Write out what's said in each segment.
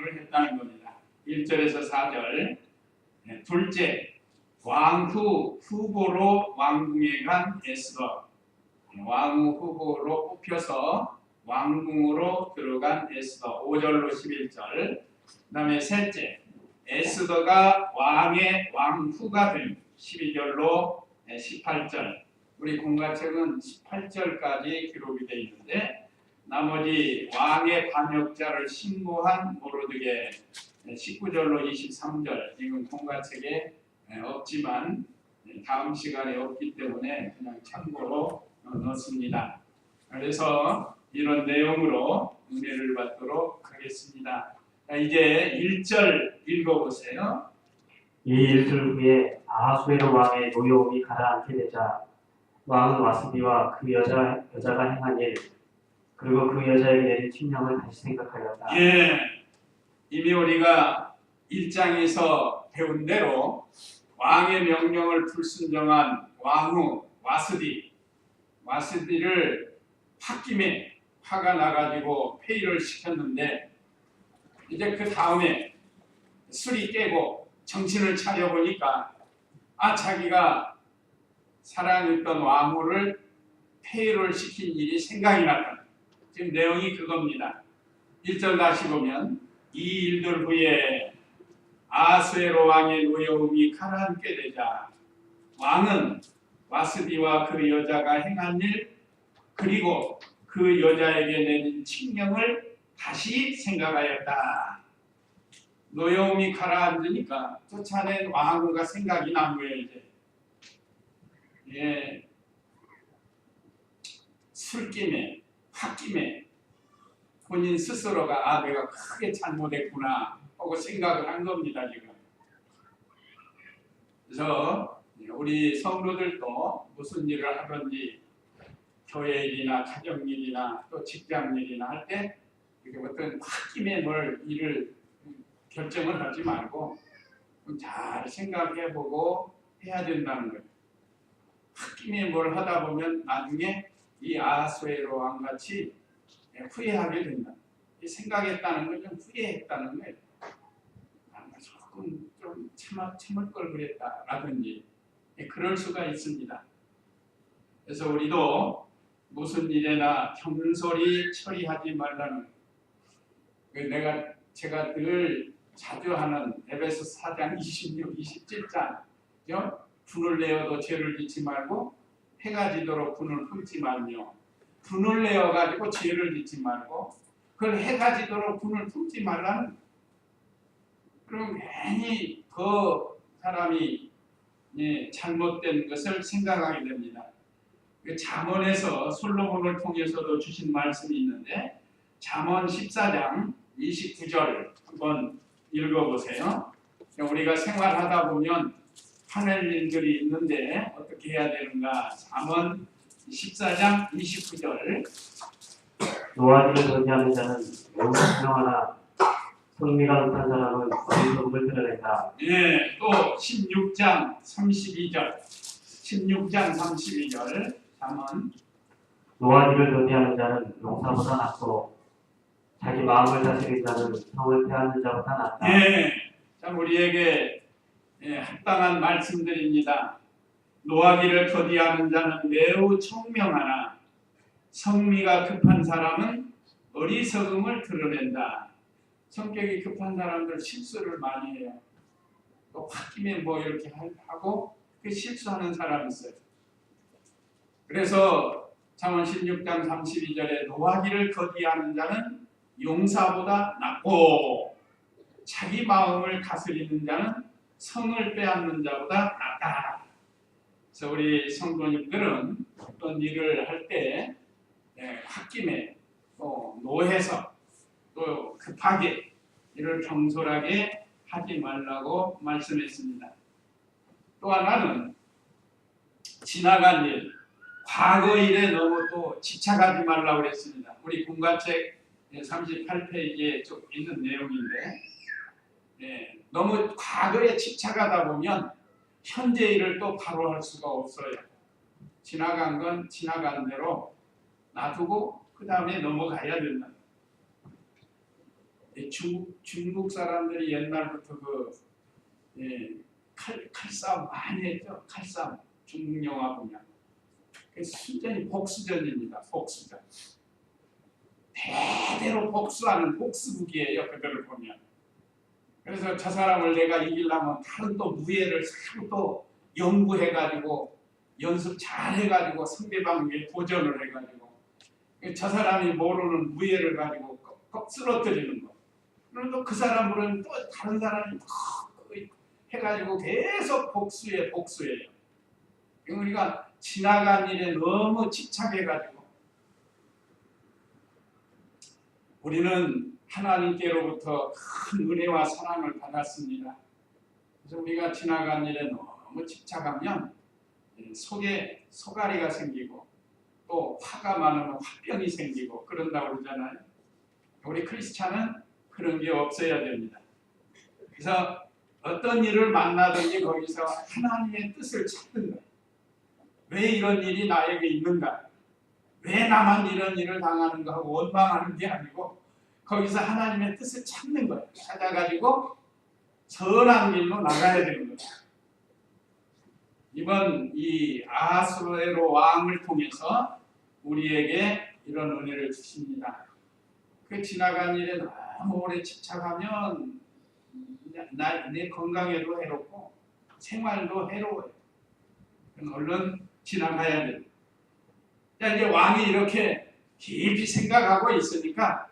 명령을 했다는 겁니다. 1절에서 4절. 둘째, 왕후 후보로 왕궁에 간 에스더. 왕후 후보로 뽑혀서 왕궁으로 들어간 에스더. 5절로 11절. 그 다음에 셋째, 에스더가 왕의 왕후가 된 12절로 18절. 우리 공가책은 18절까지 기록이 되어 있는데 나머지 왕의 반역자를 신고한 모르드게 19절로 23절. 이건 공가책에 없지만 다음 시간에 없기 때문에 그냥 참고로 넣습니다. 그래서 이런 내용으로 은혜를 받도록 하겠습니다. 이제 1절 읽어보세요. 이 일들 후에 아하수에로 왕의 노여움이 가라앉게 되자 왕은 와스비와 그 여자가 행한 일 그리고 그 여자에게 내린 칙령을 다시 생각하였다. 이미 우리가 1장에서 배운 대로 왕의 명령을 불순종한 왕후 와스디를 홧김에 화가 나가지고 폐위를 시켰는데 이제 그 다음에 술이 깨고 정신을 차려보니까 자기가 사랑했던 왕후를 폐위를 시킨 일이 생각이 났다. 지금 내용이 그겁니다. 1절 다시 보면 이 일들 후에 아하수에로 왕의 노여움이 가라앉게 되자 왕은 와스디와 그 여자가 행한 일 그리고 그 여자에게 내린 칙령을 다시 생각하였다. 노여움이 가라앉으니까 쫓아낸 왕후가 생각이 난 거예요. 이제 술김에 홧김에 본인 스스로가 내가 크게 잘못했구나 하고 생각을 한 겁니다. 지금. 그래서 우리 성도들도 무슨 일을 하든지 교회 일이나 가정 일이나 또 직장 일이나 할 때 어떤 홧김에 일을 결정을 하지 말고 잘 생각해보고 해야 된다는 거예요. 홧김에 뭘 하다 보면 나중에 이 아하수에로 왕같이 후회하게 된다. 생각했다는 걸 좀 후회했다는 거예요. 조금 좀 참을 걸 그랬다라든지 그럴 수가 있습니다. 그래서 우리도 무슨 일에나 경솔히 처리하지 말라는 제가 늘 자주 하는 에베소 4장 26, 27장 분을 내어도 죄를 짓지 말고 해가 지도록 분을 품지 말며 분을 내어가지고 죄를 짓지 말고 그걸 해가 지도록 분을 품지 말라는 그럼 괜히 그 사람이 잘못된 것을 생각하게 됩니다. 잠언에서 솔로몬을 통해서도 주신 말씀이 있는데 잠언 14장 29절 한번 읽어보세요. 우리가 생활하다 보면 하는 일들이 있는데 어떻게 해야 되는가. 잠언 14장 29절. 노하기를 더디하는 자는 매우 분명하나 성미가 급한 사람은 어리석음을 드러낸다. 또 16장 32절. 16장 32절. 잠언. 노하기를 더디하는 자는 용사보다 낫고 자기 마음을 다스리는 자는 성을 패하는 자보다 낫다. 참 우리에게 합당한 말씀들입니다. 노하기를 더디하는 자는 매우 총명하나 성미가 급한 사람은 어리석음을 드러낸다. 성격이 급한 사람들 실수를 많이 해요. 또 홧김에 이렇게 하고 실수하는 사람이 있어요. 그래서 잠언 16장 32절에 노하기를 더디하는 자는 용사보다 낫고 자기 마음을 다스리는 자는 성을 빼앗는 자보다 낫다. 그래서 우리 성도님들은 어떤 일을 할 때 홧김에 또 노해서 또 급하게 이를 경솔하게 하지 말라고 말씀했습니다. 또 하나는 지나간 일, 과거 일에 너무 또 집착하지 말라고 그랬습니다. 우리 공가책 38페이지에 쭉 있는 내용인데 너무 과거에 집착하다 보면 현재 일을 또 바로 할 수가 없어요. 지나간 건 지나간 대로 놔두고 그 다음에 넘어가야 된다. 이 중국 사람들이 옛날부터 칼싸움 많이 했죠. 칼싸움. 중국 영화 보면. 순전히 복수전입니다. 복수전. 대대로 복수하는 복수국이에요. 그들을 보면. 그래서 저 사람을 내가 이기려면 다른 또 무예를 자꾸 또 연구해가지고 연습 잘 해가지고 상대방에게 도전을 해가지고 저 사람이 모르는 무예를 가지고 꼭 쓰러뜨리는 거. 그럼 또 그 사람으로는 또 다른 사람이 해가지고 계속 복수예요. 우리가 지나간 일에 너무 집착해가지고 우리는 하나님께로부터 큰 은혜와 사랑을 받았습니다. 그래서 우리가 지나간 일에 너무 집착하면 속에 소가리가 생기고 또 화가 많으면 화병이 생기고 그런다고 그러잖아요. 우리 크리스찬은 그런 게 없어야 됩니다. 그래서 어떤 일을 만나든지 거기서 하나님의 뜻을 찾는 거예요. 왜 이런 일이 나에게 있는가? 왜 나만 이런 일을 당하는가 하고 원망하는 게 아니고 거기서 하나님의 뜻을 찾는 거예요. 찾아가지고 선한 길로 나가야 되는 거예요. 이번 이 아하수에로 왕을 통해서 우리에게 이런 은혜를 주십니다. 그 지나간 일에 너무 오래 집착하면 내 건강에도 해롭고 생활도 해로워요. 얼른 지나가야 돼요. 이제 왕이 이렇게 깊이 생각하고 있으니까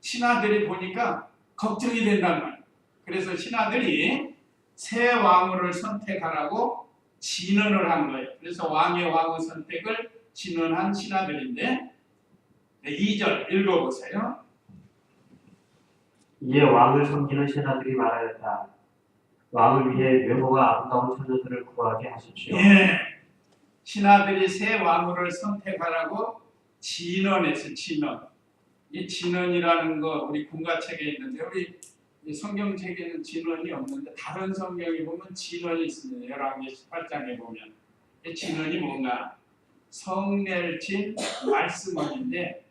신하들이 보니까 걱정이 된단 말이에요. 그래서 신하들이 새 왕후를 선택하라고 진언을 한 거예요. 그래서 왕의 왕후 선택을 진언한 신하들인데 2절 읽어보세요. 이에 왕을 섬기는 신하들이 말하였다. 왕을 위해 외모가 아름다운 처녀들을 구하게 하십시오. 예. 신하들이 새 왕후를 선택하라고 진언했어요. 진언. 이 진언이라는 거 우리 군가책에 있는데 우리 성경책에는 진언이 없는데 다른 성경에 보면 진언이 있습니다. 열왕기 18장에 보면. 이 진언이 뭔가? 성낼 진 말씀원인데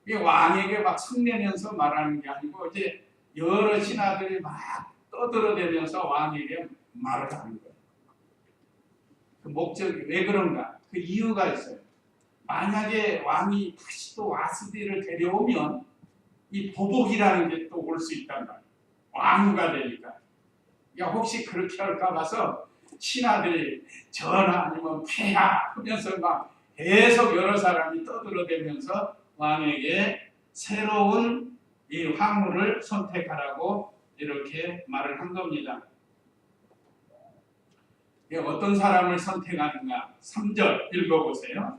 이게 왕에게 막 성내면서 말하는 게 아니고 이제 여러 신하들이 막 떠들어대면서 왕에게 말을 하는 거예요. 그 목적이 왜 그런가? 그 이유가 있어요. 만약에 왕이 다시 또 와스디를 데려오면 이 보복이라는 게 또 올 수 있단 말이에요. 왕후가 되니까. 야, 혹시 그렇게 할까 봐서 신하들이 전하 아니면 폐하 하면서 막 계속 여러 사람이 떠들어대면서 왕에게 새로운 이 황후를 선택하라고 이렇게 말을 한 겁니다. 어떤 사람을 선택하는가? 3절 읽어보세요.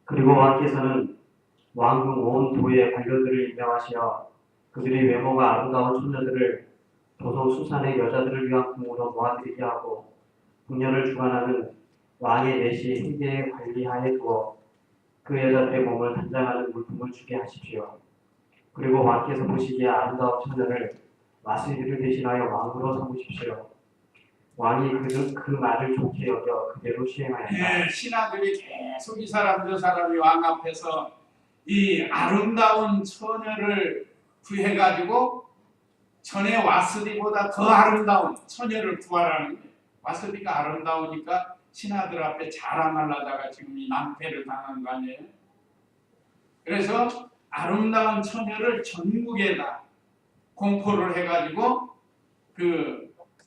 그리고 왕께서는 왕궁 온 도의 관료들을 임명하시어 그들이 외모가 아름다운 처녀들을 도성 수산의 여자들을 위한 궁으로 모아들이게 하고 궁녀를 주관하는 왕의 내시 행제의 관리하에 두어 그 여자들의 몸을 단장하는 물품을 주게 하십시오. 그리고 왕께서 보시기에 아름다운 처녀를 와스디를 대신하여 왕으로 삼으십시오. 왕이 그 말을 좋게 여겨 그대로 시행하였다. 신하들이 계속 이 사람 저 사람이 왕 앞에서 이 아름다운 처녀를 구해가지고 전에 와스디보다 더 아름다운 처녀를 구하라는 거예요. 와스디가 아름다우니까 신하들 앞에 자랑하려다가 지금 이 낭패를 당한 거 아니에요? 그래서 아름다운 처녀를 전국에다 공포를 해가지고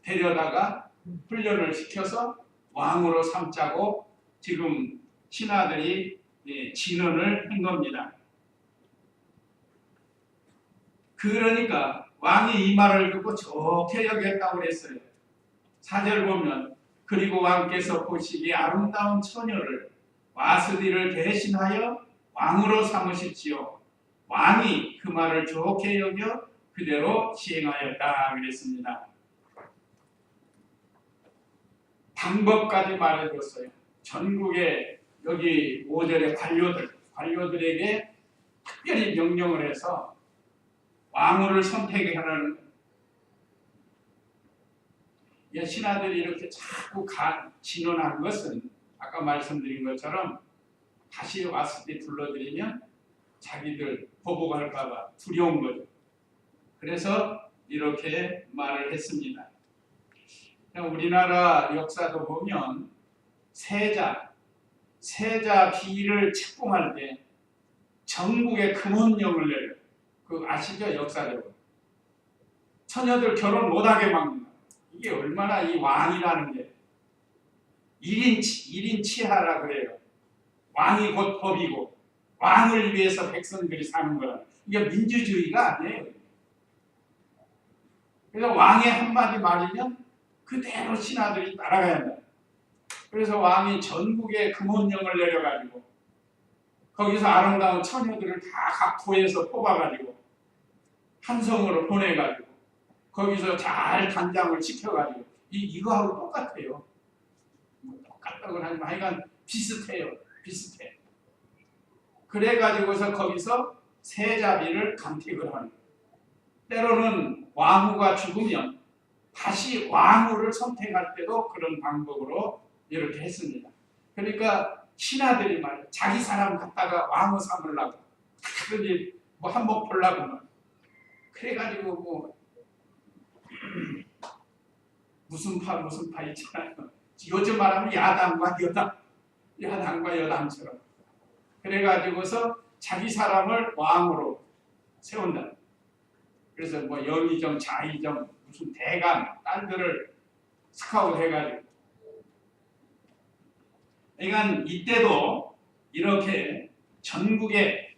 데려다가 훈련을 시켜서 왕으로 삼자고 지금 신하들이 진언을 한 겁니다. 그러니까 왕이 이 말을 듣고 좋게 여겼다고 그랬어요. 4절 보면 그리고 왕께서 보시기에 아름다운 처녀를 와스디를 대신하여 왕으로 삼으십시오. 왕이 그 말을 좋게 여겨 그대로 시행하였다 그랬습니다. 방법까지 말해줬어요. 전국에 여기 5절의 관료들에게 특별히 명령을 해서 왕후를 선택하라는 거예요. 신하들이 이렇게 자꾸 진언한 것은 아까 말씀드린 것처럼 다시 왔을 때 불러들이면 자기들 보복할까 봐 두려운 거죠. 그래서 이렇게 말을 했습니다. 우리나라 역사도 보면 세자 비를 책봉할 때 전국에 금원령을 내려. 그 아시죠? 역사적으로. 처녀들 결혼 못하게 막는다. 이게 얼마나 이 왕이라는 게 1인 치하라 그래요. 왕이 곧 법이고 왕을 위해서 백성들이 사는 거라. 이게 민주주의가 아니에요. 그래서 왕의 한마디 말이면 그대로 신하들이 따라가야 한다. 그래서 왕이 전국에 금원령을 내려가지고 거기서 아름다운 처녀들을 다 각 부에서 뽑아가지고 한성으로 보내가지고 거기서 잘 단장을 시켜가지고 이거하고 똑같아요. 똑같다고 하지만 하여간 비슷해요. 비슷해. 그래가지고서 거기서 세자비를 간택을 하는 거예요. 때로는 왕후가 죽으면 다시 왕후를 선택할 때도 그런 방법으로 이렇게 했습니다. 그러니까 신하들이 말이야 자기 사람 갖다가 왕후 삼으려고 그러니 뭐 한번 보려고 말. 그래가지고 뭐 무슨 파 있잖아요. 요즘 말하면 야당과 여당처럼. 그래가지고서 자기 사람을 왕으로 세운다. 그래서 뭐 영의정, 자의정, 무슨 대감, 딸들을 스카우트 해가지고. 그러니까 이때도 이렇게 전국의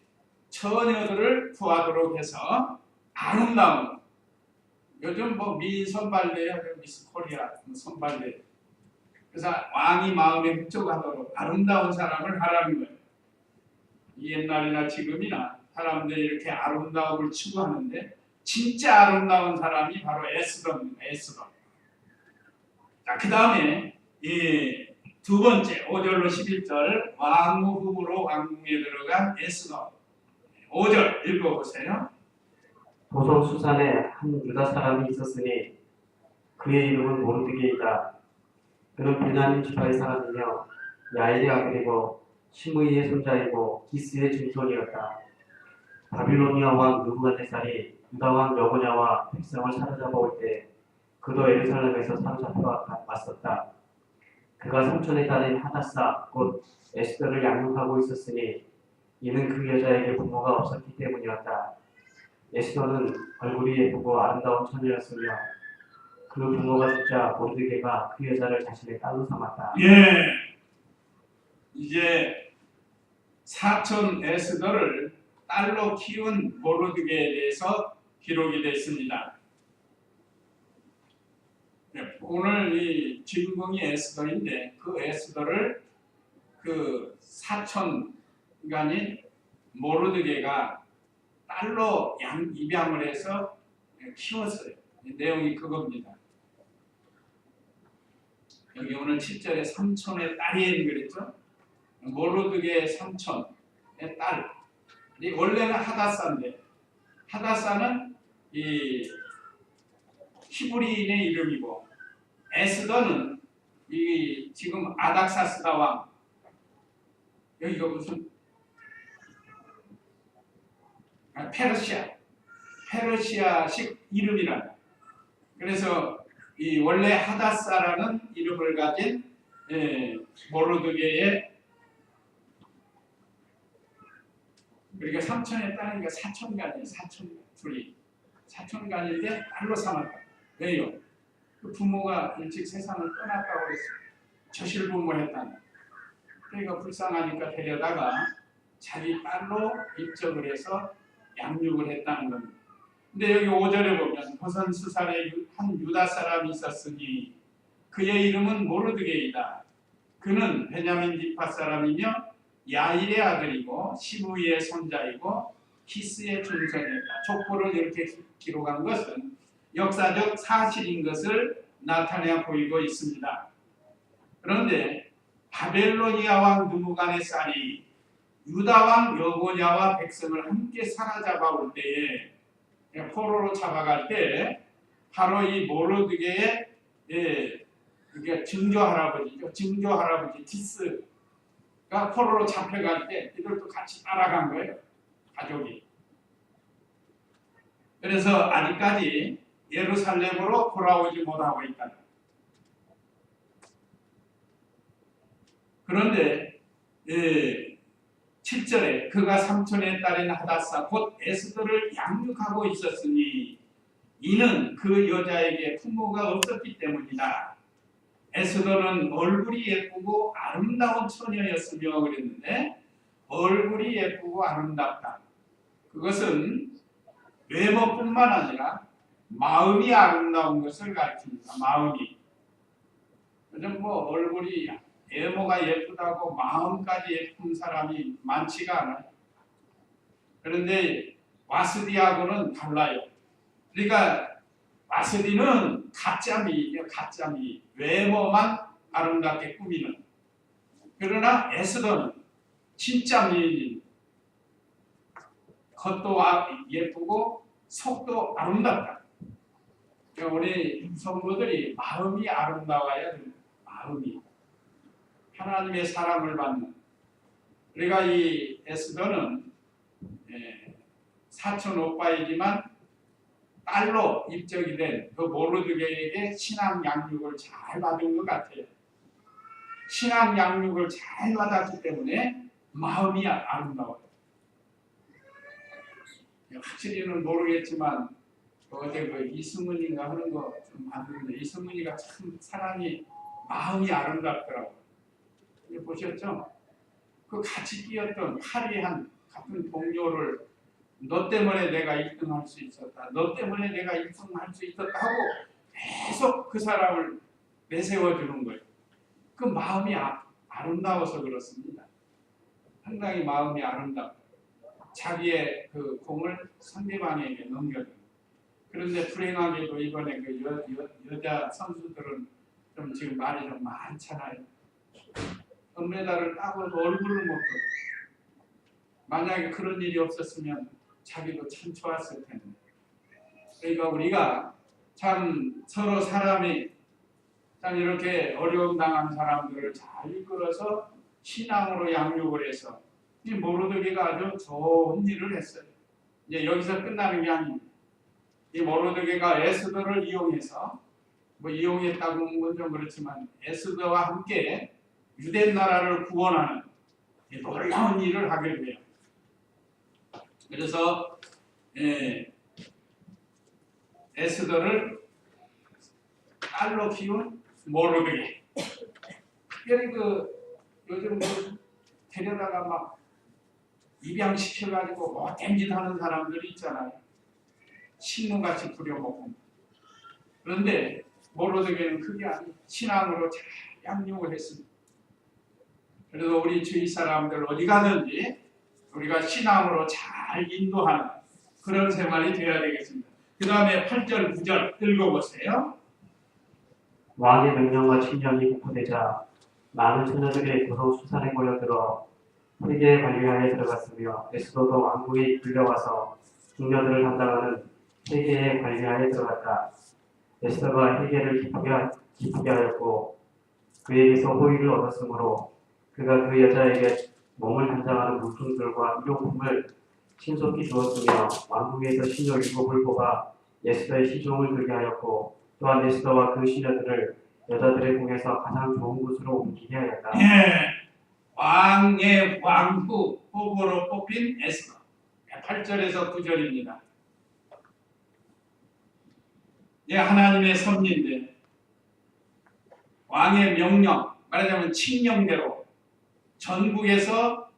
처녀들을 구하도록 해서 아름다운, 요즘 뭐 미인 선발대야, 미스 코리아 선발대. 그래서 왕이 마음에 흡족하도록 아름다운 사람을 하라는 거예요. 옛날이나 지금이나 사람들이 이렇게 아름다움을 추구하는데 진짜 아름다운 사람이 바로 에스더입니다. 에스더. 자, 그 다음에 두 번째 5절로 11절 왕후금으로 왕궁에 들어간 에스더. 5절 읽어보세요. 도성 수산에 한 유다 사람이 있었으니 그의 이름은 모르드게이다. 그는 베냐민 지파의 사람이며 야일의 아들이고 시므이의 손자이고 기스의 증손이었다. 바빌로니아 왕 느부갓네살이 유다 왕 여고냐와 백성을 사로잡아 올 때 그도 예루살렘에서 사로잡혀 왔었다. 그가 삼촌의 딸인 하다사 곧 에스더를 양육하고 있었으니 이는 그 여자에게 부모가 없었기 때문이었다. 에스더는 얼굴이 예쁘고 아름다운 처녀였으며 그 부모가 죽자 모르드게가 그 여자를 자신의 딸로 삼았다. 예, 이제 사촌 에스더를 딸로 키운 모르드게에 대해서 기록이 됐습니다. 오늘 이 주인공이 에스더인데 그 에스더를 그 사촌간인 모르드게가 딸로 입양을 해서 키웠어요. 내용이 그겁니다. 여기 오늘 7절에 삼촌의 딸이 그랬죠. 모르드게 삼촌의 딸. 원래는 하다사인데 하다사는 이 히브리인의 이름이고 에스더는 이 지금 아닥사스다 왕. 여기가 무슨 페르시아식 이름이라. 그래서 이 원래 하다사라는 이름을 가진 모르드게의 그러니까 삼촌의 딸이니까 사촌간이에요. 둘이 사촌간인데 딸로 삼았다. 왜요? 그 부모가 일찍 세상을 떠났다고 그랬어요. 저실부모했다. 그러니까 불쌍하니까 데려다가 자기 딸로 입적을 해서 양육을 했다는 겁니다. 근데 여기 5절에 보면 버선수살에 한 유다 사람이 있었으니 그의 이름은 모르드게이다. 그는 베냐민 지파 사람이며 야일의 아들이고 시므이의 손자이고 기스의 존손이었다. 족보를 이렇게 기록한 것은 역사적 사실인 것을 나타내 보이고 있습니다. 그런데 바벨로니아 왕 느부갓네살이 유다 왕 여고냐와 백성을 함께 사로잡아 올 때에 포로로 잡아갈 때 바로 이 모르드게의 증조 할아버지죠. 증조 할아버지 기스가 포로로 잡혀갈 때 이들도 같이 따라간 거예요. 가족이. 그래서 아직까지 예루살렘으로 돌아오지 못하고 있다. 그런데 7절에 그가 삼촌의 딸인 하닷사 곧 에스더를 양육하고 있었으니 이는 그 여자에게 부모가 없었기 때문이다. 에스더는 얼굴이 예쁘고 아름다운 처녀였으며 그랬는데 얼굴이 예쁘고 아름답다. 그것은 외모뿐만 아니라 마음이 아름다운 것을 가르칩니다. 마음이. 요즘 뭐 얼굴이 외모가 예쁘다고 마음까지 예쁜 사람이 많지가 않아요. 그런데 와스디하고는 달라요. 그러니까 와스디는 가짜미예요. 가짜미. 외모만 아름답게 꾸미는. 그러나 에스더는 진짜 미인. 겉도 예쁘고 속도 아름답다. 그러니까 우리 성도들이 마음이 아름다워야 됩니다. 마음이. 하나님의 사랑을 받는. 우리가 이 에스더는 사촌 오빠이지만 딸로 입적이 된 그 모르드게에게 신앙 양육을 잘 받은 것 같아요. 신앙 양육을 잘 받았기 때문에 마음이 아름다워요. 확실히는 모르겠지만 어제 그 이승훈이가 하는 거 좀 봤는데 이승훈이가 참 사람이 마음이 아름답더라고요. 보셨죠? 그 같이 뛰었던 화려한 같은 동료를 너 때문에 내가 1등 할 수 있었다. 너 때문에 내가 1등 할 수 있었다 하고 계속 그 사람을 내세워주는 거예요. 그 마음이 아름다워서 그렇습니다. 상당히 마음이 아름답다. 자기의 그 공을 상대방에게 넘겨줍니다. 그런데 불행하게도 이번에 그 여자 선수들은 좀 지금 말이 좀 많잖아요. 금메달을 따고도 얼굴을 못 보고. 만약에 그런 일이 없었으면 자기도 참 좋았을 텐데. 그러니까 우리가 참 서로 사람이 참 이렇게 어려움 당한 사람들을 잘 이끌어서 신앙으로 양육을 해서 이 모르드게가 아주 좋은 일을 했어요. 이제 여기서 끝나는 게 아닙니다. 이 모르드게가 에스더를 이용해서 뭐 이용했다고 하는 건 좀 그렇지만 에스더와 함께 유대 나라를 구원하는 놀라운 일을 하게 돼요. 그래서 에스더를 딸로 키운 모르드게. 특별히 그 요즘 그 데려다가 막 입양시켜가지고 못된 짓 하는 사람들이 있잖아요. 식물같이 부려먹고. 그런데 모르드게는 그게 아니에요. 신앙으로 잘 양육을 했습니다. 그래서 우리 주위 사람들 어디 가든지 우리가 신앙으로 잘 인도하는 그런 생활이 되어야 되겠습니다. 그 다음에 8절, 9절 읽어보세요. 왕의 명령과 칙령이 공포되자 많은 처녀들이 도성 수산에 모여들어 회개의 관리하에 들어갔으며 에스더도 왕궁에 이끌려와서 궁녀들을 담당하는 회개의 관리하에 들어갔다. 에스더가 회개를 기쁘게 하였고 그에게서 호의를 얻었으므로 그가 그 여자에게 몸을 단장하는 물품들과 의용품을 신속히 주었으며 왕궁에서 시녀 7을 뽑아 에스더의 시종을 들게 하였고 또한 에스더와 그 시녀들을 여자들의 궁에서 가장 좋은 곳으로 옮기게 하였다. 왕의 왕후 후보로 뽑힌 에스더. 8절에서 9절입니다. 하나님의 섭리인데 왕의 명령, 말하자면 칙령대로 전국에서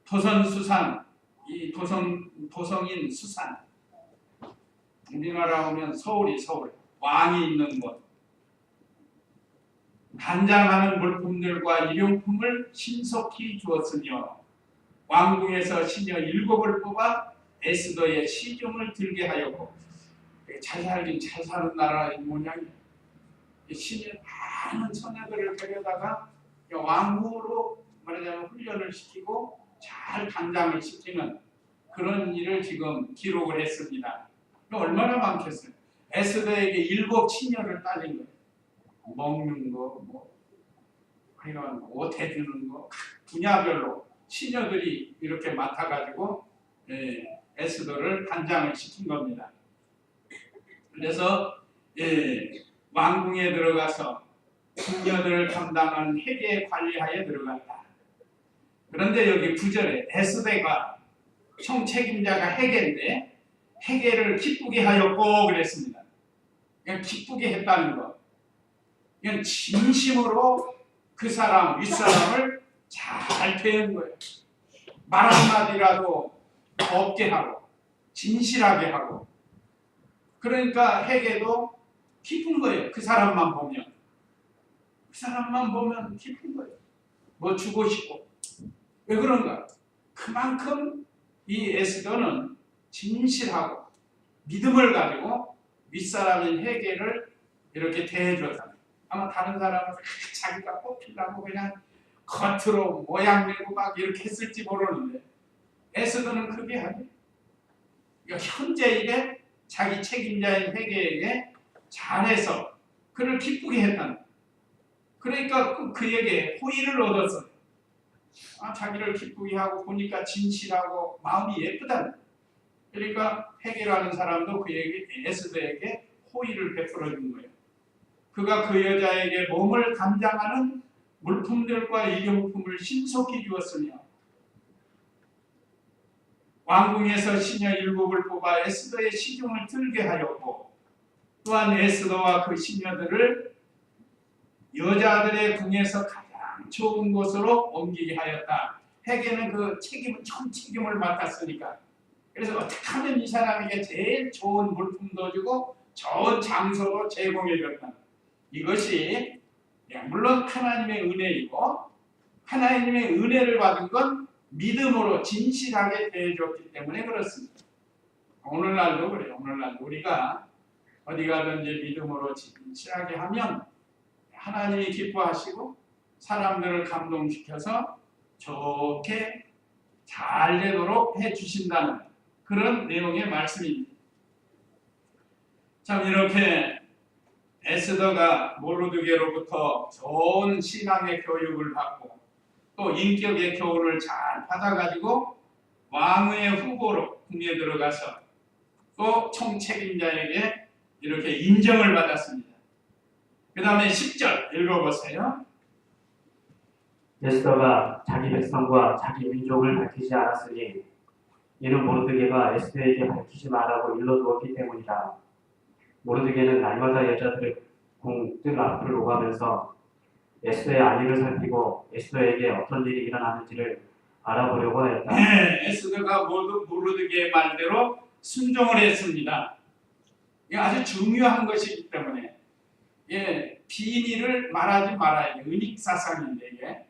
도성인 수산, 우리나라 오면 서울, 왕이 있는 곳, 단장하는 물품들과 일용품을 신속히 주었으며 왕궁에서 시녀 7을 뽑아 에스더의 시중을 들게 하였고, 잘 살긴 잘 사는 나라의 모양이에요. 시녀 많은 처녀들을 데려다가 왕후로 말하자면 훈련을 시키고 잘 단장을 시키는 그런 일을 지금 기록을 했습니다. 얼마나 많겠어요. 에스더에게 7 치녀를 따진 거예요. 먹는 거, 옷 해주는 거, 분야별로 치녀들이 이렇게 맡아가지고 에스더를 단장을 시킨 겁니다. 그래서 왕궁에 들어가서 궁녀들을 감당하는 회계 관리하에 들어갔다. 그런데 여기 9절에 에스더가 총책임자가 헤게인데 헤게를 기쁘게 하였고 그랬습니다. 그냥 기쁘게 했다는 거. 그냥 진심으로 그 사람 윗사람을 잘 대한 거예요. 말 한마디라도 없게 하고 진실하게 하고. 그러니까 헤게도 기쁜 거예요. 그 사람만 보면. 그 사람만 보면 기쁜 거예요. 뭐 주고 싶고. 왜 그런가? 그만큼 이 에스더는 진실하고 믿음을 가지고 윗사람인 헤게를 이렇게 대해줬다. 아마 다른 사람은 자기가 뽑히려고 그냥 겉으로 모양 내고 막 이렇게 했을지 모르는데 에스더는 그게 아니에요. 그러니까 현재일에 자기 책임자인 회계에게 잘해서 그를 기쁘게 했다는 거예요. 그러니까 그에게 호의를 얻었어요. 자기를 기쁘게 하고 보니까 진실하고 마음이 예쁘다는 거예요. 그러니까 회계라는 사람도 그에게 에스더에게 호의를 베풀어 준 거예요. 그가 그 여자에게 몸을 감장하는 물품들과 일용품을 신속히 주었으며 왕궁에서 시녀 7을 뽑아 에스더의 시중을 들게 하였고 또한 에스더와 그 시녀들을 여자들의 궁에서 가장 좋은 곳으로 옮기게 하였다. 헤게는 그 전 책임을 맡았으니까. 그래서 어떻게 하면 이 사람에게 제일 좋은 물품도 주고 좋은 장소로 제공해 줬다. 이것이 물론 하나님의 은혜이고 하나님의 은혜를 받은 건 믿음으로 진실하게 대해줬기 때문에 그렇습니다. 오늘날도 그래요. 오늘날도 우리가 어디 가든지 믿음으로 진실하게 하면 하나님이 기뻐하시고 사람들을 감동시켜서 좋게 잘 되도록 해주신다는 그런 내용의 말씀입니다. 참 이렇게 에스더가 모르드게로부터 좋은 신앙의 교육을 받고 또 인격의 교훈을 잘 받아가지고 왕의 후보로 궁에 들어가서 또 총책임자에게 이렇게 인정을 받았습니다. 그 다음에 10절 읽어보세요. 에스더가 자기 백성과 자기 민족을 밝히지 않았으니 이는 모르드게가 에스더에게 밝히지 말라고 일러두었기 때문이다. 모르드게는 날마다 여자들의 궁뜰 앞을 오가면서 에스더의 안위를 살피고 에스더에게 어떤 일이 일어나는지를 알아보려고 하였다. 에스더가 모르드게의 말대로 순종을 했습니다. 이게 아주 중요한 것이기 때문에 비밀을 말하지 말아야 돼. 은닉사상인데 이게.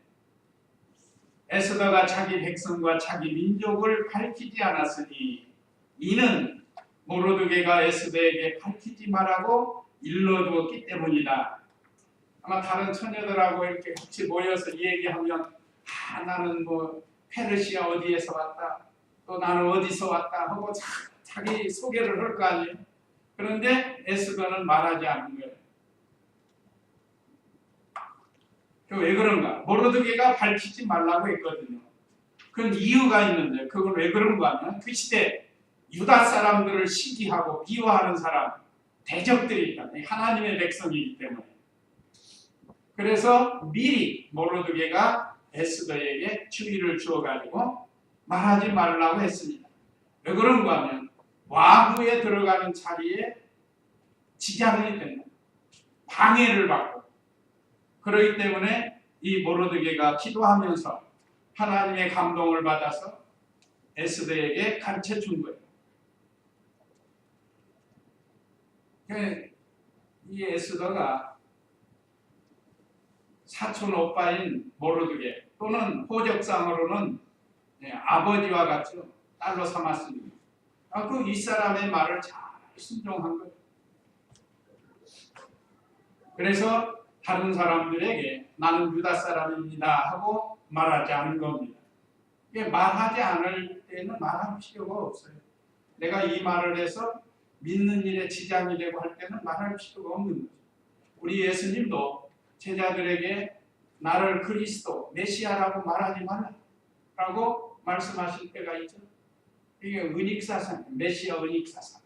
에스더가 자기 백성과 자기 민족을 밝히지 않았으니 이는 모르드게가 에스더에게 밝히지 말라고 일러두었기 때문이다. 아마 다른 처녀들하고 이렇게 같이 모여서 얘기하면 나는 뭐 페르시아 어디에서 왔다 또 나는 어디서 왔다 하고 자기 소개를 할 거 아니에요. 그런데 에스더는 말하지 않는 거예요. 왜 그런가? 모르드게가 밝히지 말라고 했거든요. 그건 이유가 있는데 그건 왜 그런가 하면 그 시대 유다 사람들을 시기하고 미워하는 사람 대적들이 있다. 하나님의 백성이기 때문에. 그래서 미리 모르드게가 에스더에게 주의를 주어가지고 말하지 말라고 했습니다. 왜 그런가 하면 왕후에 들어가는 자리에 지장이 된다. 방해를 받고 그렇기 때문에 이 모르드게가 기도하면서 하나님의 감동을 받아서 에스더에게 가르쳐 준 거예요. 이 에스더가 사촌 오빠인 모르드게 또는 호적상으로는 아버지와 같이 딸로 삼았습니다. 그 윗사람의 말을 잘 순종한 거예요. 그래서 다른 사람들에게 나는 유다 사람입니다 하고 말하지 않은 겁니다. 말하지 않을 때는 말할 필요가 없어요. 내가 이 말을 해서 믿는 일에 지장이 되고 할 때는 말할 필요가 없는 거죠. 우리 예수님도 제자들에게 나를 그리스도, 메시아라고 말하지 말라라고 말씀하실 때가 있죠. 이게 은익사상, 메시아 은익사상.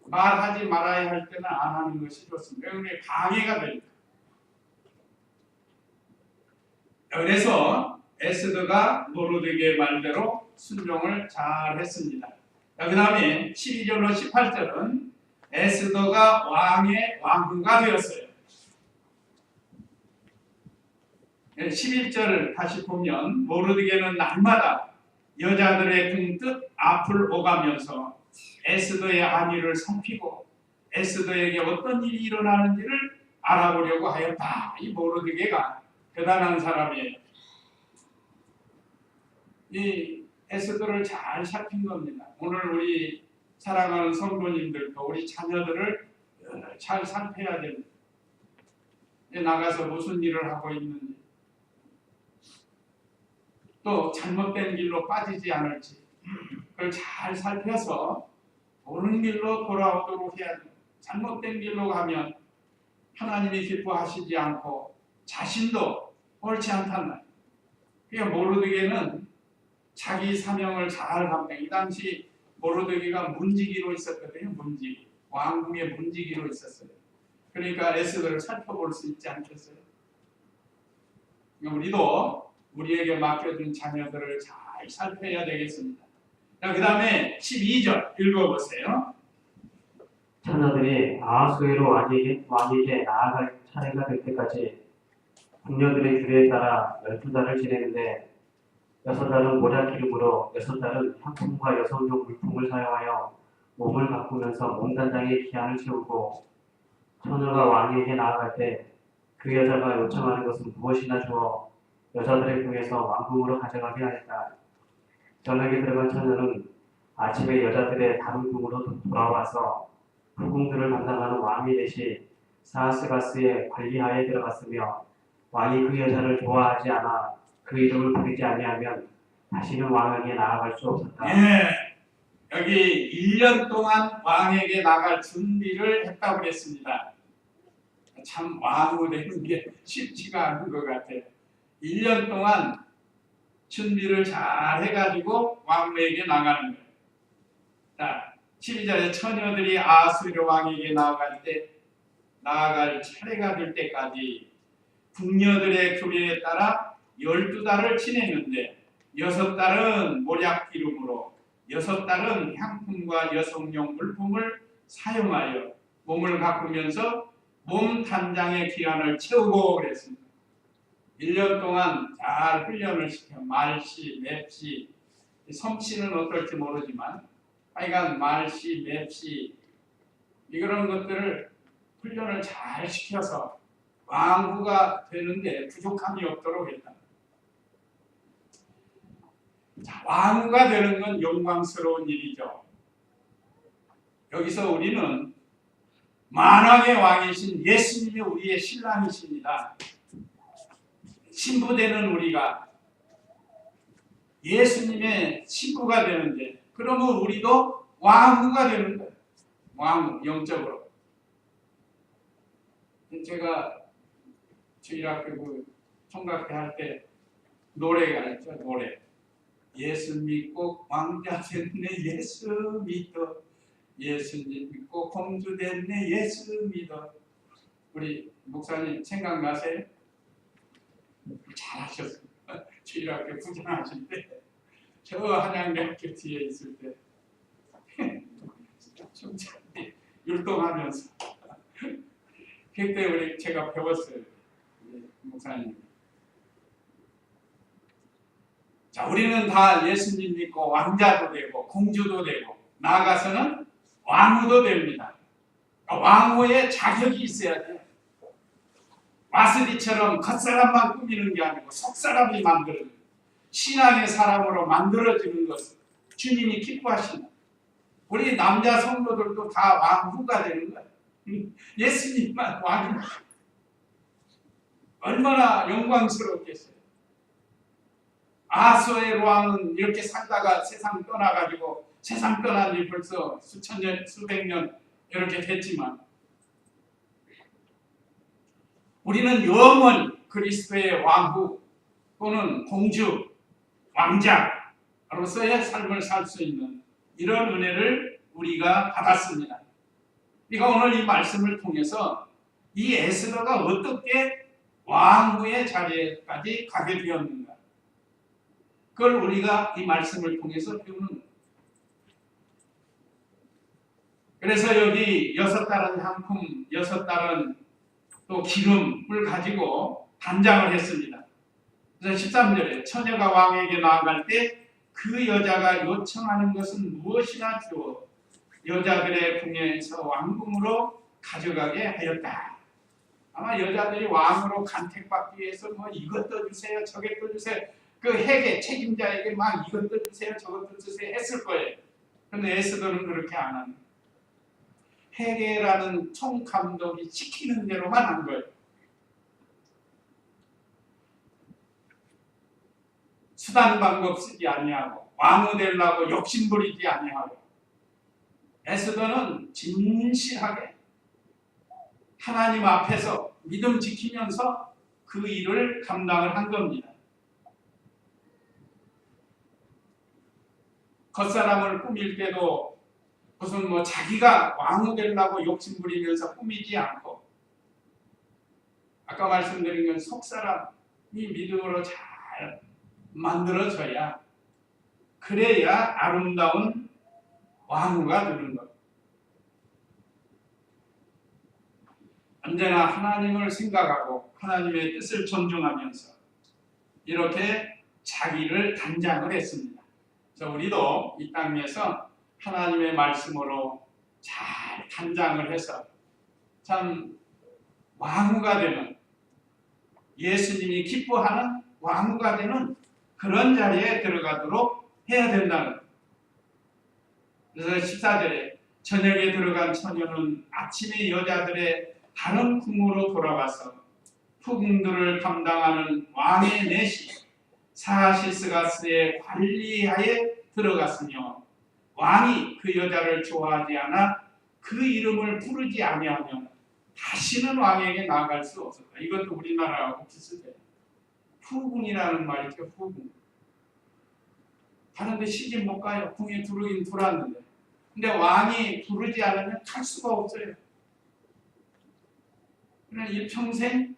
말하지 말아야 할 때는 안 하는 것이 좋습니다. 왜냐하면 방해가 되니까. 그래서 에스더가 모르드게의 말대로 순종을 잘 했습니다. 그 다음에 12절로 18절은 에스더가 왕의 왕후가 되었어요. 11절을 다시 보면 모르드게는 날마다 여자들의 궁뜻 앞을 오가면서 에스더의 안위를 살피고 에스더에게 어떤 일이 일어나는지를 알아보려고 하였다. 이 모르드게가 대단한 사람이에요. 이 에스더를 잘 살핀 겁니다. 오늘 우리 사랑하는 성도님들도 우리 자녀들을 잘 살펴야 됩니다. 나가서 무슨 일을 하고 있는지, 또 잘못된 길로 빠지지 않을지 그걸 잘 살펴서 옳은 길로 돌아오도록 해야 돼요. 잘못된 길로 가면 하나님이 기뻐하시지 않고 자신도 옳지 않단 말이에요. 그러니까 모르드게는 자기 사명을 잘 합니다. 이 당시 모르드게가 문지기로 있었거든요. 문지기. 왕궁의 문지기로 있었어요. 그러니까 에스더를 살펴볼 수 있지 않겠어요? 우리도 우리에게 맡겨준 자녀들을 잘 살펴야 되겠습니다. 자, 그 다음에 12절 읽어보세요. 처녀들이 아하수에로 왕에게 나아갈 차례가 될 때까지 궁녀들의 규례에 따라 12달을 지내는데 6달은 모략 기름으로 6달은 향품과 여성용 물품을 사용하여 몸을 가꾸면서 몸단장의 기한을 채우고 처녀가 왕에게 나아갈 때 그 여자가 요청하는 것은 무엇이나 주어 여자들의 궁에서 왕궁으로 가져가게 하였다. 저녁에 들어간 처녀는 아침에 여자들의 다른 궁으로 돌아와서 부궁들을 담당하는 왕이 되시 사하스가스의 관리하에 들어갔으며 왕이 그 여자를 좋아하지 않아 그 이름을 부르지 아니하면 다시는 왕에게 나아갈 수 없었다. 예, 여기 1년 동안 왕에게 나갈 준비를 했다고 그랬습니다. 참 왕후 되는 게 쉽지가 않은 것 같아요. 1년 동안 준비를 잘 해가지고 왕후에게 나가는 거예요. 자, 12절에 처녀들이 아하수에로 왕에게 나아갈 차례가 될 때까지 궁녀들의 규례에 따라 12달을 지내는데 6달은 모략 기름으로 6달은 향품과 여성용 물품을 사용하여 몸을 가꾸면서 몸 단장의 기한을 채우고 그랬습니다. 1년 동안 잘 훈련을 시켜 말씨, 맵씨, 솜씨는 어떨지 모르지만 하여간 말씨, 맵씨 이런 것들을 훈련을 잘 시켜서 왕후가 되는데 부족함이 없도록 했다. 자, 왕후가 되는 건 영광스러운 일이죠. 여기서 우리는 만왕의 왕이신 예수님이 우리의 신랑이십니다. 신부되는 우리가 예수님의 신부가 되는데 그러면 우리도 왕후가 되는 거예요. 왕후, 영적으로. 제가 주일학교 총각회 할 때 노래가 있죠. 노래. 예수 믿고 왕자 됐네 예수 믿어. 예수님 믿고 공주 됐네 예수 믿어. 우리 목사님 생각나세요? 잘하셨습니다. 주일학교 부장하실 때 저 한양대학교 뒤에 있을 때 좀 율동하면서 그때 제가 배웠어요. 목사님. 자, 우리는 다 예수님 믿고 왕자도 되고 공주도 되고 나아가서는 왕후도 됩니다. 왕후의 자격이 있어야 돼요. 마스리처럼 겉사람만 꾸미는 게 아니고 속사람이 만드는 신앙의 사람으로 만들어지는 것을 주님이 기뻐하신다. 우리 남자 성도들도 다 왕후가 되는 거예요. 예수님만 왕입니다. 얼마나 영광스럽겠어요. 아하수에로 왕은 이렇게 살다가 세상 떠나가지고 세상 떠난 지 벌써 수천 년, 수백 년 이렇게 됐지만 우리는 영원히 그리스도의 왕후 또는 공주, 왕자로서의 삶을 살 수 있는 이런 은혜를 우리가 받았습니다. 그러니까 오늘 이 말씀을 통해서 이 에스더가 어떻게 왕후의 자리에까지 가게 되었는가, 그걸 우리가 이 말씀을 통해서 배우는 거예요. 그래서 여기 6달은 향품, 6달은 또 기름을 가지고 단장을 했습니다. 그래서 13절에 처녀가 왕에게 나아갈 때 그 여자가 요청하는 것은 무엇이나 주어 여자들의 궁에서 왕궁으로 가져가게 하였다. 아마 여자들이 왕으로 간택받기 위해서 뭐 이것도 주세요, 저것도 주세요, 그 핵의 책임자에게 막 이것도 주세요, 저것도 주세요 했을 거예요. 그런데 에스더는 그렇게 안 합니다. 헤게라는 총감독이 시키는 대로만 한 거예요. 수단 방법 쓰지 아니하고 왕후 되려고 욕심 부리지 아니하고 에스더는 진실하게 하나님 앞에서 믿음 지키면서 그 일을 감당을 한 겁니다. 겉사람을 꾸밀 때도 무슨 뭐 자기가 왕후 되려고 욕심 부리면서 꾸미지 않고, 아까 말씀드린 건 속사람이 믿음으로 잘 만들어져야, 그래야 아름다운 왕후가 되는 것. 언제나 하나님을 생각하고 하나님의 뜻을 존중하면서 이렇게 자기를 단장을 했습니다. 그래서 우리도 이 땅에서 하나님의 말씀으로 잘 단장을 해서 참 왕후가 되는, 예수님이 기뻐하는 왕후가 되는 그런 자리에 들어가도록 해야 된다는 거예요. 그래서 14절에 저녁에 들어간 처녀는 아침에 여자들의 다른 궁으로 돌아가서 후궁들을 감당하는 왕의 내시 사시스가스의 관리하에 들어갔으며 왕이 그 여자를 좋아하지 않아 그 이름을 부르지 아니하면 다시는 왕에게 나아갈 수 없었다. 이것도 우리나라하고 비슷해요. 후궁이라는 말이죠. 후궁. 다른데 시집 못 가요. 궁에 들어오긴 들어왔는데. 근데 왕이 부르지 않으면 갈 수가 없어요. 그냥 일평생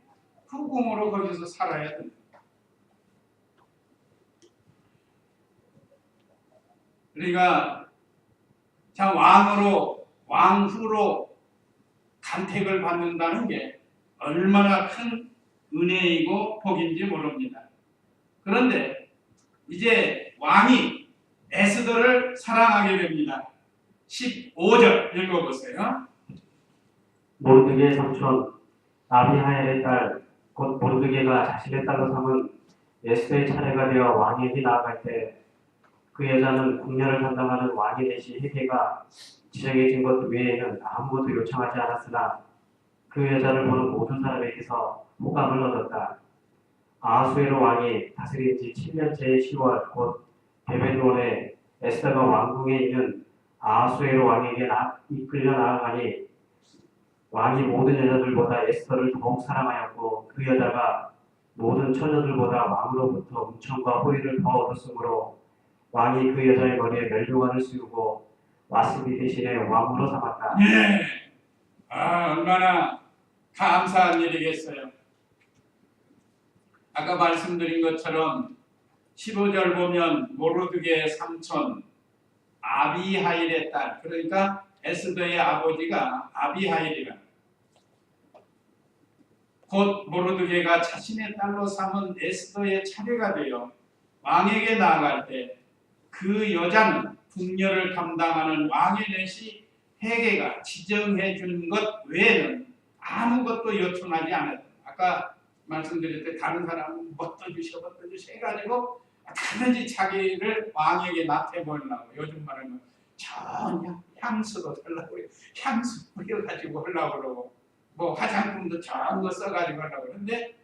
후궁으로 거기서 살아야 됩니다. 그러니까 참 왕으로, 왕후로 간택을 받는다는 게 얼마나 큰 은혜이고 복인지 모릅니다. 그런데 이제 왕이 에스더를 사랑하게 됩니다. 15절 읽어보세요. 모르드게의 삼촌 아비하엘의 딸 곧 모르드게가 자신의 딸로 삼은 에스더의 차례가 되어 왕에게 나아갈 때 그 여자는 궁녀를 담당하는 왕의 내시 헤게가 지정해진 것 외에는 아무것도 요청하지 않았으나 그 여자를 보는 모든 사람에게서 호감을 얻었다. 아하수에로 왕이 다스린 지 7년째의 10월 곧 베베드온에 에스더가 왕궁에 있는 아하수에로 왕에게 이끌려 나아가니 왕이 모든 여자들보다 에스더를 더욱 사랑하였고 그 여자가 모든 처녀들보다 왕으로부터 은총과 호의를 더 얻었으므로 왕이 그 여자의 머리에 멸류관을 씌우고 와스비 대신에 왕으로 삼았다. 얼마나 감사한 일이겠어요. 아까 말씀드린 것처럼 15절 보면 모르드게의 삼촌 아비하일의 딸, 그러니까 에스더의 아버지가 아비하일이라. 곧 모르드게가 자신의 딸로 삼은 에스더의 차례가 되어 왕에게 나아갈 때 그 여자는 궁녀를 감당하는 왕의 내시 헤게가 지정해 준 것 외에는 아무것도 요청하지 않았다. 아까 말씀드릴 때 다른 사람은 뭣도 주셔 해가지고 다든지 자기를 왕에게 나태보려고, 요즘 말하면 전혀 향수도 달라고 해요. 향수 뿌려가지고 하려고 그러고 뭐 화장품도 좋은 거 써가지고 하려고 그러는데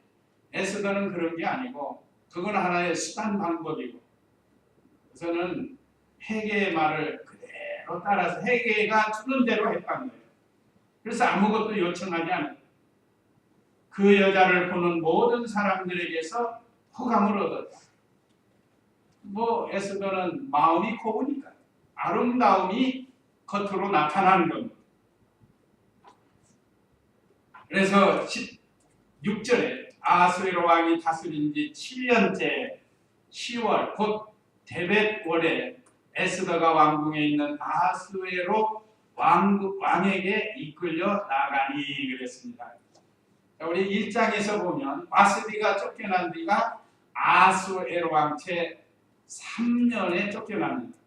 에스더는 그런 게 아니고 그건 하나의 수단 방법이고, 그래서는 헤게의 말을 그대로 따라서 헤게가 주는 대로 했다는 거예요. 그래서 아무것도 요청하지 않아요. 그 여자를 보는 모든 사람들에게서 호감을 얻었다. 뭐 에스더는 마음이 고우니까 아름다움이 겉으로 나타나는 겁니다. 그래서 16절에 아하수에로 왕이 다스린 지 7년째 10월 곧 데벳월에 에스더가 왕궁에 있는 아하수에로 왕에게 이끌려 나가니 그랬습니다. 자, 우리 1장에서 보면 바스디가 쫓겨난 뒤가 아하수에로 왕 제 3년에 쫓겨납니다.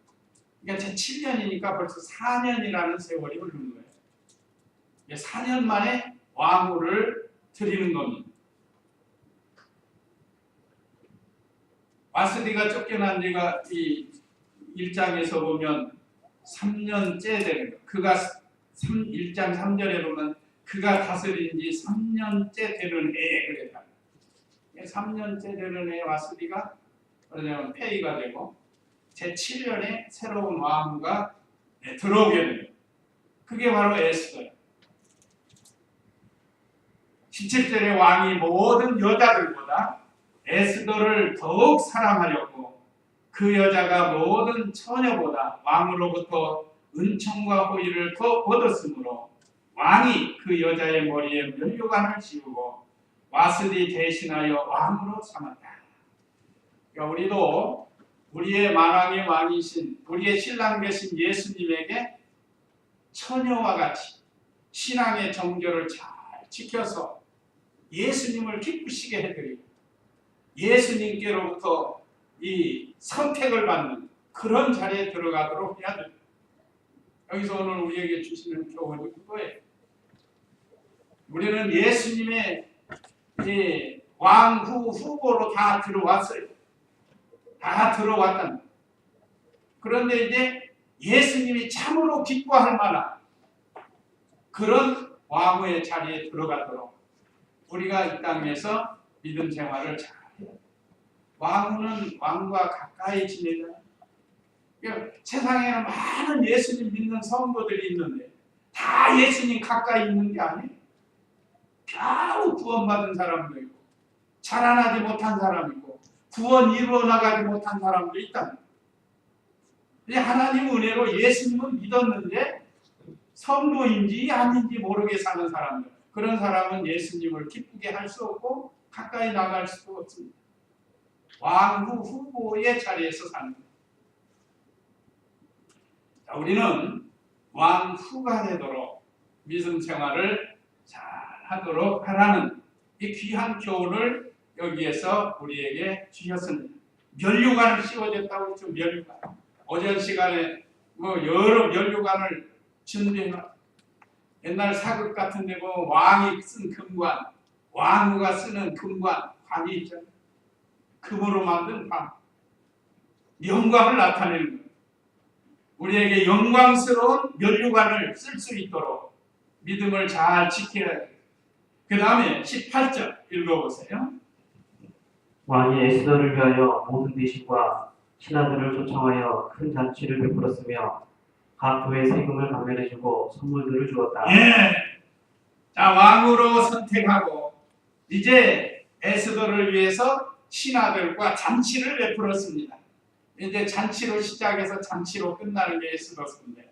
그러니까 제 7년이니까 벌써 4년이라는 세월이 흐르는 거예요. 4년 만에 왕후를 드리는 겁니다. 바스디가 쫓겨난 지가 이 1장에서 보면 3년째 되는 거예요. 그가 1장 3절에 보면 그가 다스린 지 3년째 되는 해에 그랬다. 3년째 되는 해에 바스디가 그러냐면 폐위가 되고 제 7년에 새로운 왕후가 들어오게 됩니다. 그게 바로 에스더예요. 17절에 왕이 모든 여자들보다 에스더를 더욱 사랑하였고 그 여자가 모든 처녀보다 왕으로부터 은총과 호의를 더 얻었으므로 왕이 그 여자의 머리에 면류관을 씌우고 와스디 대신하여 왕으로 삼았다. 그러니까 우리도 우리의 만왕의 왕이신 우리의 신랑 되신 예수님에게 처녀와 같이 신앙의 정결을 잘 지켜서 예수님을 기쁘시게 해드리고 예수님께로부터 이 선택을 받는 그런 자리에 들어가도록 해야 됩니다. 여기서 오늘 우리에게 주시는 교훈이 그거예요. 우리는 예수님의 왕후 후보로 다 들어왔어요. 다 들어왔단. 그런데 이제 예수님이 참으로 기뻐할 만한 그런 왕후의 자리에 들어가도록 우리가 이 땅에서 믿음 생활을 잘 해야 돼요. 왕후는 왕과 가까이 지내자. 세상에는 많은 예수님 믿는 성도들이 있는데 다 예수님 가까이 있는 게 아니에요. 겨우 구원받은 사람도 있고 자라나지 못한 사람이 있고 구원 이루어나가지 못한 사람도 있다. 하나님 은혜로 예수님은 믿었는데 성도인지 아닌지 모르게 사는 사람들, 그런 사람은 예수님을 기쁘게 할 수 없고 가까이 나갈 수도 없습니다. 왕후 후보의 자리에서 사는 거예요. 자, 우리는 왕후가 되도록 믿음 생활을 잘 하도록 하라는 이 귀한 교훈을 여기에서 우리에게 주셨습니다. 면류관을 씌워줬다고 했죠. 면류관. 오전 시간에 여러 면류관을 준비해놔. 옛날 사극 같은 데 보면 왕이 쓴 금관, 왕후가 쓰는 금관, 관이 있잖아요. 금으로 만든 관. 영광을 나타내는 거예요. 우리에게 영광스러운 면류관을 쓸 수 있도록 믿음을 잘 지켜야 돼요. 그 다음에 18절 읽어보세요. 왕이 에스더를 위하여 모든 대신과 신하들을 초청하여 큰 잔치를 베풀었으며 각 부에 세금을 감면해주고 선물들을 주었다. 예. 자, 왕으로 선택하고 이제 에스더를 위해서 신하들과 잔치를 베풀었습니다. 이제 잔치로 시작해서 잔치로 끝나는 게 에스더인데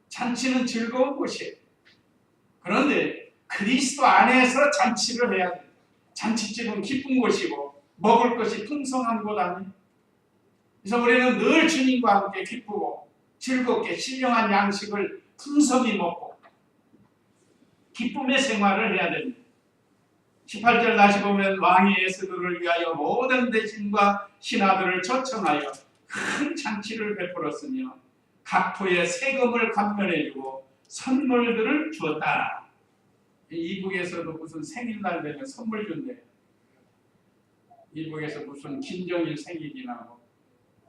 잔치는 즐거운 곳이에요. 그런데 그리스도 안에서 잔치를 해야 돼요. 잔치집은 기쁜 곳이고 먹을 것이 풍성한 곳 아니에요. 그래서 우리는 늘 주님과 함께 기쁘고 즐겁게 신령한 양식을 풍성히 먹고 기쁨의 생활을 해야 됩니다. 18절 다시 보면 왕이 에스더를 위하여 모든 대신과 신하들을 초청하여 큰 잔치를 베풀었으며 각 부에 세금을 감면해주고 선물들을 주었다. 이북에서도 무슨 생일날 되면 선물 준대. 이북에서 무슨 김정일 생일이나 뭐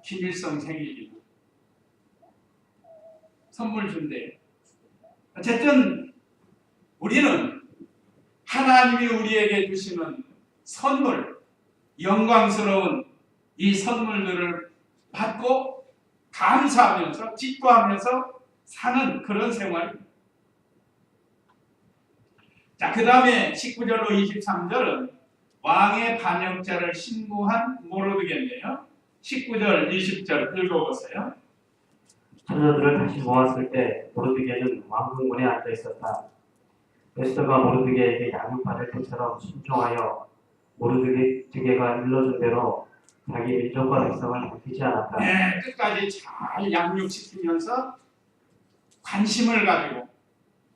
김일성 생일이나 선물 준대. 어쨌든 우리는 하나님이 우리에게 주시는 선물, 영광스러운 이 선물들을 받고 감사하면서 기뻐하면서 사는 그런 생활입니다. 자, 그 다음에 19절로 23절은 왕의 반역자를 신고한 모르드게인데요. 19절, 20절 읽어보세요. 처녀들을 다시 모았을 때 모르드게는 왕궁문에 앉아 있었다. 에스더가 모르드게에게 양육받을 때처럼 순종하여 모르드게가 일러준 대로 자기 민족과 백성을 밝히지 않았다. 네, 끝까지 잘 양육시키면서 관심을 가지고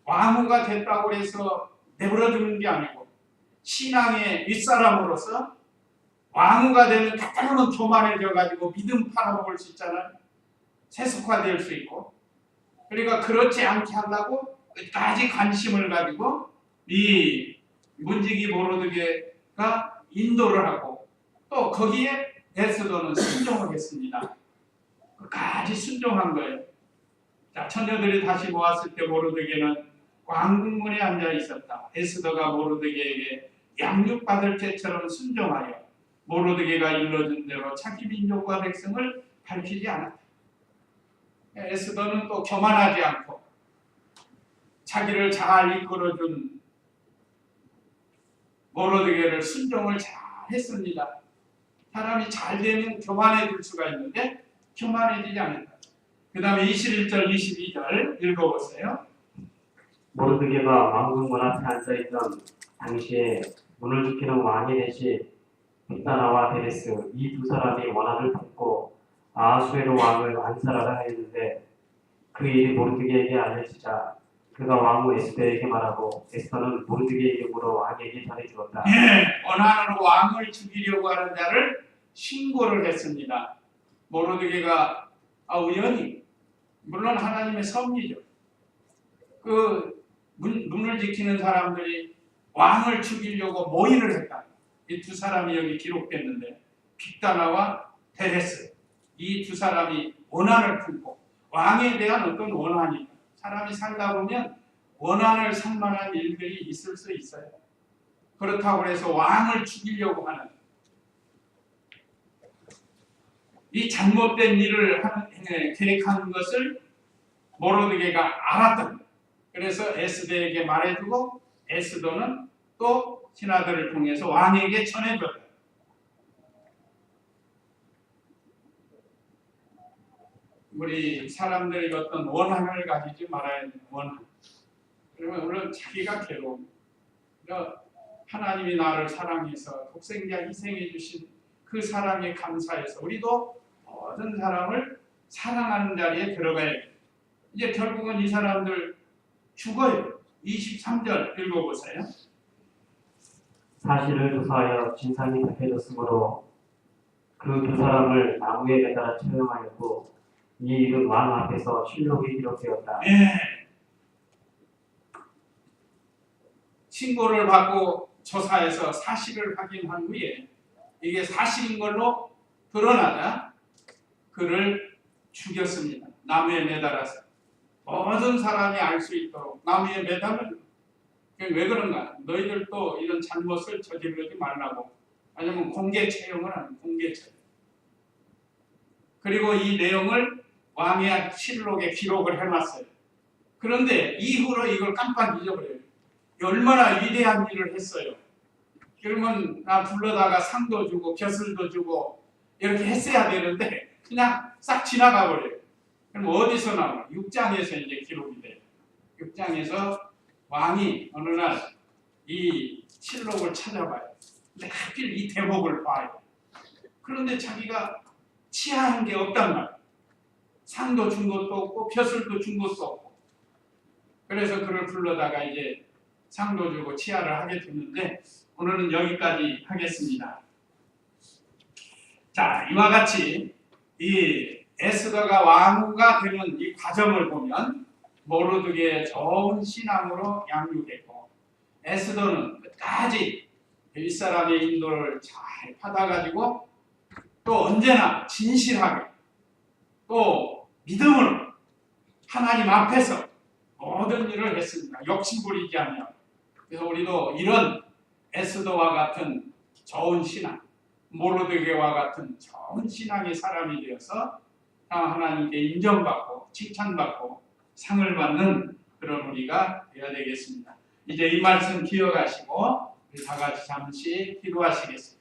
왕후가 됐다고 해서 내버려 두는 게 아니고 신앙의 윗사람으로서 왕후가 되면 가끔은 교만해져 가지고 믿음 팔아먹을 수 있잖아요. 세속화될 수 있고, 그러니까 그렇지 않게 하려고 끝까지 관심을 가지고 이 문지기 모르드게가 인도를 하고 또 거기에 에스더는 순종을 했습니다. 끝까지 순종한 거예요. 자, 처녀들이 다시 모았을 때 모르드게는 왕궁문에 앉아 있었다. 에스더가 모르드게에게 양육받을 때처럼 순종하여 모르드게가 일러준 대로 자기 민족과 백성을 밝히지 않았다. 에스더는 또 교만하지 않고 자기를 잘 이끌어준 모르드게를 순종을 잘 했습니다. 사람이 잘 되면 교만해질 수가 있는데 교만해지지 않았다. 그 다음에 21절, 22절 읽어보세요. 모르드게가 왕궁문 앞에 앉아있던 당시에 문을 지키는 왕의 대신 빅다나와 베레스 이 두 사람이 원한을 품고 아하수에로 왕을 안살하라 하였는데 그 일이 모르드게에게 알려지자 그가 왕후 에스더에게 말하고 에스더는 모르드게 이름으로 왕에게 전해주었다. 원한으로 왕을 죽이려고 하는 자를 신고를 했습니다. 모르드게가 우연히, 물론 하나님의 섭리죠. 그 문을 지키는 사람들이 왕을 죽이려고 모의를 했다. 이 두 사람이 여기 기록됐는데 빅다나와 베레스 이 두 사람이 원한을 품고 왕에 대한 어떤 원한이 사람이 살다 보면 원한을 살 만한 일들이 있을 수 있어요. 그렇다고 해서 왕을 죽이려고 하는 이 잘못된 일을 계획하는 것을 모르드게가 알았던. 그래서 에스더에게 말해주고 에스더는 또 신하들을 통해서 왕에게 전해줬다. 우리 사람들이 어떤 원한을 가지지 말아야 합니다. 원한. 그러면 물론 자기가 괴로움. 하나님이 나를 사랑해서 독생자 희생해 주신 그 사랑에 감사해서 우리도 모든 사람을 사랑하는 자리에 들어가야 돼요. 이제 결국은 이 사람들 죽어요. 23절 읽어보세요. 사실을 조사하여 진상이 밝혀졌으므로 그 두 사람을 나무에 매달아 처형하였고 이 일은 왕 앞에서 실록이 기록되었다. 신고를 받고 조사해서 사실을 확인한 후에 이게 사실인 걸로 드러나자 그를 죽였습니다. 나무에 매달아서 모든 사람이 알 수 있도록 나무에 매달은. 왜 그런가? 너희들도 이런 잘못을 저지르지 말라고. 아니면 공개 채용을 하는 공개 채용. 그리고 이 내용을 왕의 실록에 기록을 해놨어요. 그런데 이후로 이걸 깜빡 잊어버려요. 얼마나 위대한 일을 했어요. 그러면 나 불러다가 상도 주고 벼슬도 주고 이렇게 했어야 되는데 그냥 싹 지나가 버려요. 그럼 어디서 나와? 6장에서 이제 기록이 돼요. 6장에서 왕이 어느 날 이 실록을 찾아봐요. 근데 하필 이 대목을 봐요. 그런데 자기가 취하한 게 없단 말이에요. 상도 준 것도 없고 벼슬도 준 것도 없고. 그래서 그를 불러다가 이제 상도 주고 치하를 하게 됐는데 오늘은 여기까지 하겠습니다. 자, 이와 같이 이 에스더가 왕후가 되는 이 과정을 보면 모르드게의 좋은 신앙으로 양육했고 에스더는 끝까지 윗사람의 인도를 잘 받아가지고 또 언제나 진실하게 또 믿음으로 하나님 앞에서 모든 일을 했습니다. 욕심 부리지 않냐. 그래서 우리도 이런 에스더와 같은 좋은 신앙, 모르드게와 같은 좋은 신앙의 사람이 되어서 하나님께 인정받고 칭찬받고 상을 받는 그런 우리가 되어야 되겠습니다. 이제 이 말씀 기억하시고 우리 다 같이 잠시 기도하시겠습니다.